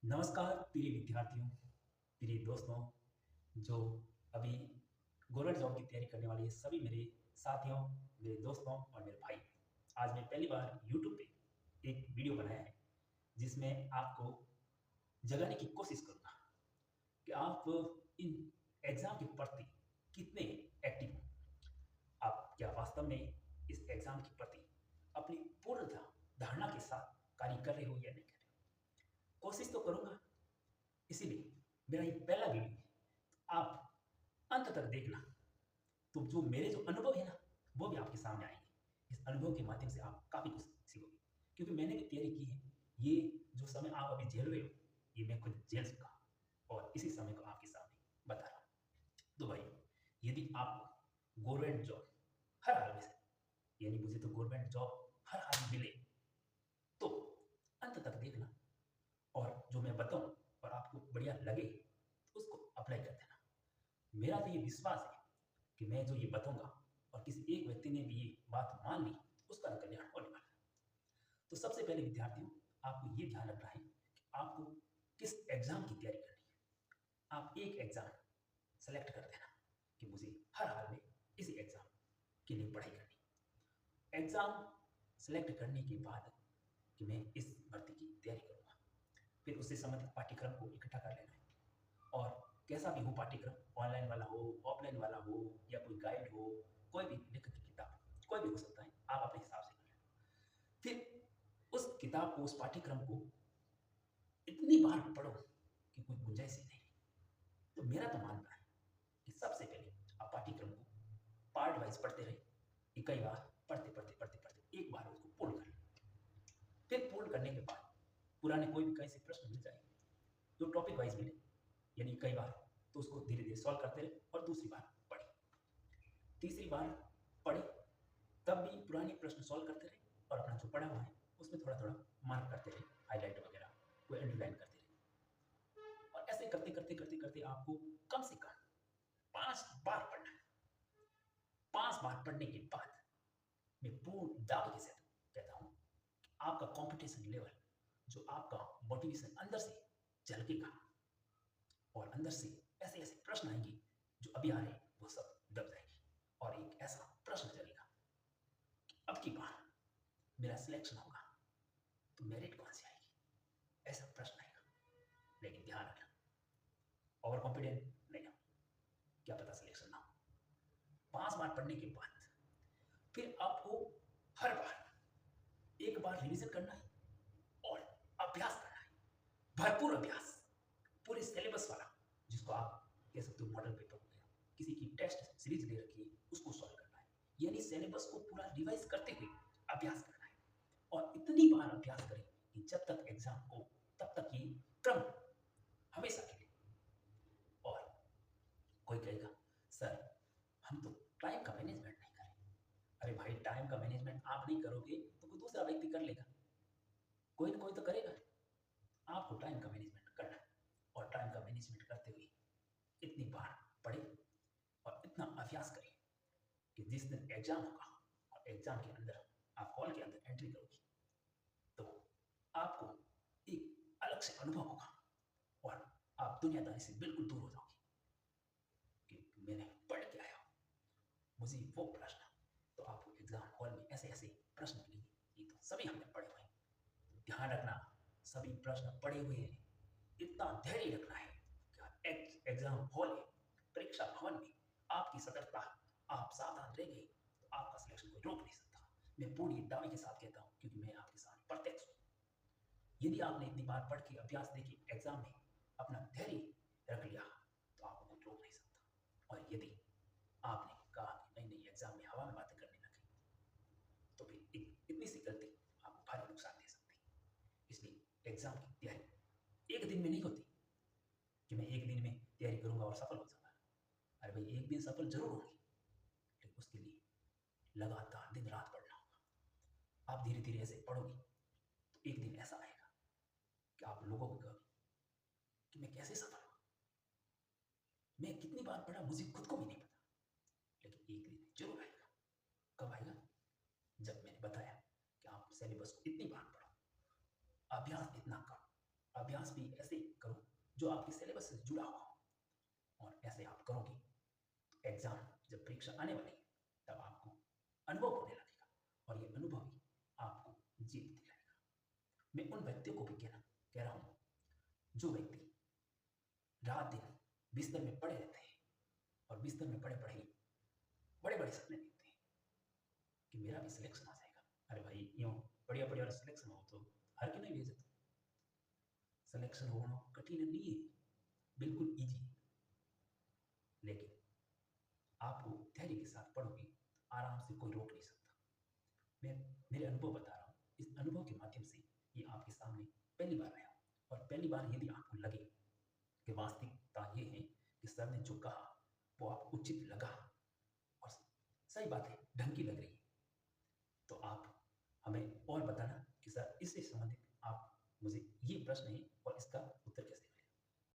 नमस्कार प्रिय विद्यार्थियों, प्रिय दोस्तों, जो अभी गवर्नमेंट जॉब की तैयारी करने वाले सभी मेरे साथियों, मेरे दोस्तों और मेरे भाई। आज मैं पहली बार यूट्यूब पे एक वीडियो बनाया है, जिसमें आपको जगाने की कोशिश करूँगा कि आप इन एग्ज़ाम के प्रति कितने एक्टिव हो। आप क्या वास्तव में इस एग्ज़ाम के प्रति अपनी पूर्ण धारणा के साथ कार्य कर रहे हो या नहीं कर रहे हो? कोशिश तो करूँगा, इसीलिए मेरा ये पहला वीडियो है। आप अंत तक देखना, तो जो मेरे जो अनुभव है ना, वो भी आपके सामने आएँगे। इस अनुभव के माध्यम से आप काफ़ी कुछ सीखोगे, क्योंकि मैंने भी तैयारी की है। ये जो समय आप अभी झेल रहे हो, ये मैं खुद झेल चुका हूँ और इसी समय को आपके सामने बता रहा हूँ। तो भाई, यदि आपको गवर्नमेंट जॉब हर हाल में से, यानी मुझे तो गवर्नमेंट जॉब हर हाल में मिले, तो अंत तक देखना और जो मैं बताऊँ और आपको बढ़िया लगे, तो उसको अप्लाई कर देना। मेरा तो ये विश्वास है कि मैं जो ये बताऊँगा और किसी एक व्यक्ति ने भी ये बात मान ली, तो उसका तो कल्याण होने वाला है। तो सबसे पहले विद्यार्थियों, आपको ये ध्यान रखना है कि आपको किस एग्ज़ाम की तैयारी करनी है। आप एक एग्ज़ाम सेलेक्ट कर देना कि मुझे हर हाल में इसी एग्ज़ाम के लिए पढ़ाई करनी है। एग्ज़ाम सेलेक्ट करने के बाद कि मैं इस भर्ती की तैयारी करूँगा, फिर उससे संबंधित पाठ्यक्रम को इकट्ठा कर लेना है और कैसा भी हो पाठ्यक्रम, ऑनलाइन वाला हो, ऑफलाइन वाला हो या कोई गाइड हो, कोई भी लेखक की किताब, कोई भी हो सकता है, आप अपने हिसाब से कर लें। फिर उस किताब को, उस पाठ्यक्रम को इतनी बार पढ़ो कि कोई गुंजाइश ही नहीं। तो मेरा तो मानना है कि सबसे पहले आप पाठ्यक्रम को पार्ट वाइज पढ़ते रहे, कि कई बार पढ़ते पढ़ते पढ़ते पढ़ते एक बार उसको पूर्ण कर लें। फिर पूर्ण करने के बाद पुराने कोई भी कहीं से प्रश्न मिल जाए, जो टॉपिक वाइज मिले, यानी कई बार, तो उसको धीरे धीरे सॉल्व करते रहे और दूसरी बार पढ़े, तीसरी बार पढ़े, तब भी पुराने प्रश्न सॉल्व करते रहे और अपना जो पढ़ा हुआ है उसमें थोड़ा थोड़ा मार्क करते रहे, हाईलाइट वगैरह कोई अंडरलाइन करते रहे। और ऐसे करते करते करते करते आपको कम से कम 5 बार पढ़ना है। 5 बार पढ़ने के बाद मैं पूर्ण दावे के साथ कहता हूँ, आपका कॉम्पिटिशन लेवल, जो आपका मोटिवेशन अंदर से झलकेगा और अंदर से ऐसे ऐसे प्रश्न आएंगे जो अभी आ रहे हैं वो सब दब जाएंगे और एक ऐसा प्रश्न चलेगा, अब की बार मेरा सिलेक्शन होगा तो मेरिट कौन सी आएगी, ऐसा प्रश्न आएगा। लेकिन ध्यान रखना, ओवर कॉन्फिडेंट नहीं हो, क्या पता सिलेक्शन ना हो। 5 बार पढ़ने के बाद फिर आपको हर बार एक बार रिवीजन करना है और अभ्यास करना है, भरपूर अभ्यास, पूरे सिलेबस वाला, जिसको आप कह सकते हो मॉडल पेपर हो गया, किसी की टेस्ट सीरीज ले रखी है उसको सॉल्व करना है, यानी सिलेबस को पूरा रिवाइज करते हुए अभ्यास करना है। और इतनी बार अभ्यास करें कि जब तक एग्जाम हो तब तक ये क्रम हमेशा के लिए। और कोई कहेगा, सर हम तो टाइम का मैनेजमेंट नहीं करें। अरे भाई, टाइम का मैनेजमेंट आप नहीं करोगे तो कोई दूसरा व्यक्ति कर लेगा, कोई ना कोई तो करेगा। आपको टाइम का मैनेजमेंट करना है और टाइम का मैनेजमेंट करते हुए इतनी बार पढ़े और इतना अभ्यास करें कि जिस दिन एग्जाम होगा और एग्जाम के अंदर आप हॉल के अंदर एंट्री करोगे, तो आपको एक अलग से अनुभव होगा और आप दुनियादारी से बिल्कुल दूर हो जाओगे कि मैंने पढ़ के आया हूँ, मुझे वो प्रश्न। तो आपको एग्जाम हॉल में ऐसे ऐसे प्रश्न मिलेंगे, ये तो सभी हमने पढ़े हुए हैं। ध्यान रखना, सभी प्रश्न पढ़े हुए हैं। इतना धैर्य रखना है कि एग्जाम हॉल में, परीक्षा भवन में आपकी सतर्कता, आप सावधान रह गए तो आपका सिलेक्शन कोई रोक नहीं सकता। मैं पूरी दावे के साथ कहता हूँ, क्योंकि मैं आपके सामने प्रत्यक्ष हूँ। यदि आपने इतनी बार पढ़ के अभ्यास देखी एग्जाम में अपना धैर्य रख लिया, तो आपको कोई रोक नहीं सकता। और यदि आपने कहा कि नहीं नहीं, एग्जाम में हवा में बातें करने लगे, तो फिर इतनी सी गलती आपको भारी नुकसान दे सकती है। इसलिए एग्जाम की तैयारी एक दिन में नहीं होती कि मैं एक दिन में तैयारी करूंगा और सफल हो जाऊंगा। अरे भाई, एक दिन सफल जरूर होंगे, लेकिन उसके लिए लगातार दिन रात पढ़ना होगा। आप धीरे धीरे ऐसे पढ़ोगे तो एक दिन ऐसा आएगा कि आप लोगों को कहोगे कि मैं कैसे सफल हुआ, मैं कितनी बार पढ़ा मुझे खुद को भी नहीं पता। लेकिन एक दिन जरूर आएगा। कब आएगा? जब मैंने बताया कि आप सिलेबस को इतनी बार पढ़ो, अभ्यास इतना करो, अभ्यास भी ऐसे करो जो आपके सिलेबस से जुड़ा हुआ हो, और ऐसे आप करोगे तो एग्जाम जब परीक्षा आने वाली है तब आपको अनुभव होने लगेगा, और ये अनुभव ही आपको जीत दिलाएगा। मैं उन व्यक्तियों को भी कह रहा हूँ जो व्यक्ति रात दिन बिस्तर में पड़े रहते हैं और बिस्तर में पड़े पड़े ही बड़े बड़े सपने देखते हैं कि मेरा भी सिलेक्शन आ जाएगा। अरे भाई, यूँ बढ़िया बढ़िया सिलेक्शन हो तो हर के नहीं भेजे तो सिलेक्शन होना कठिन नहीं है, बिल्कुल इजी है। लेकिन आपको धैर्य के साथ पढ़ोगे तो आराम से कोई रोक नहीं सकता। मैं मेरे अनुभव बता रहा हूँ, इस अनुभव के माध्यम से ये आपके सामने पहली बार आया, और पहली बार यदि आपको लगे कि वास्तविकता ये है कि सर ने जो कहा वो आपको उचित लगा और सही बात है, ढंग की लग रही है, तो आप हमें और बताना कि सर इससे संबंधित आप मुझे ये प्रश्न है और इसका उत्तर